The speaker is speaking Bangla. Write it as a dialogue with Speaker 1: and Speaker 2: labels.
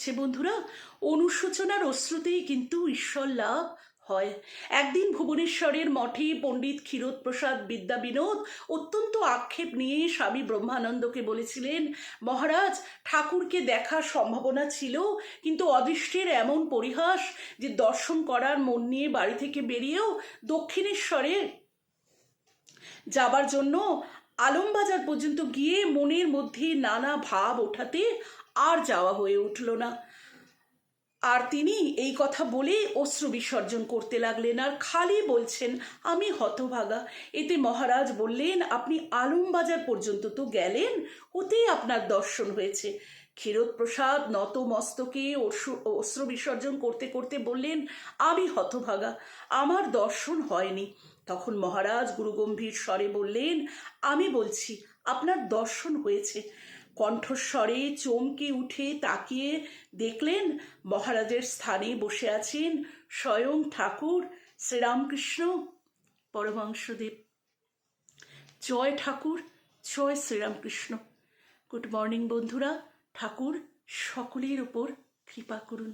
Speaker 1: হচ্ছে বন্ধুরা, অনুশোচনার অশ্রুতেই কিন্তু ঈশ্বর লাভ হয়। একদিন ভুবনেশ্বরের মঠে পণ্ডিত ক্ষীরোদপ্রসাদ বিদ্যাবিনোদ অত্যন্ত আক্ষেপ নিয়ে স্বামী ব্রহ্মানন্দকে বলেছিলেন, মহারাজ, ঠাকুরকে দেখার সম্ভাবনা ছিল, কিন্তু অদৃষ্টের এমন পরিহাস যে দর্শন করার মন নিয়ে বাড়ি থেকে বেরিয়েও দক্ষিণেশ্বরে যাবার জন্য আলমবাজার পর্যন্ত গিয়ে মনের মধ্যে নানা ভাব ওঠাতে আর যাওয়া হয়ে উঠল না। আর তিনি এই কথা বলে অশ্রু বিসর্জন করতে লাগলেন আর খালি বলছেন, আমি হতভাগা। এতে মহারাজ বললেন, আপনি আলমবাজার পর্যন্ত তো গেলেন, ওতেই আপনার দর্শন হয়েছে। ক্ষীরোদপ্রসাদ নত মস্তকে অশ্রু বিসর্জন করতে করতে বললেন, আমি হতভাগা, আমার দর্শন হয়নি। তখন মহারাজ গুরুগম্ভীর স্বরে বললেন, আমি বলছি আপনার দর্শন হয়েছে। কণ্ঠস্বরে চমকে উঠে তাকিয়ে দেখলেন মহারাজের স্থানে বসে আছেন স্বয়ং ঠাকুর শ্রীরামকৃষ্ণ পরমহংসদেব। জয় ঠাকুর, জয় শ্রীরামকৃষ্ণ। গুড মর্নিং বন্ধুরা, ঠাকুর সকলের উপর কৃপা করুন।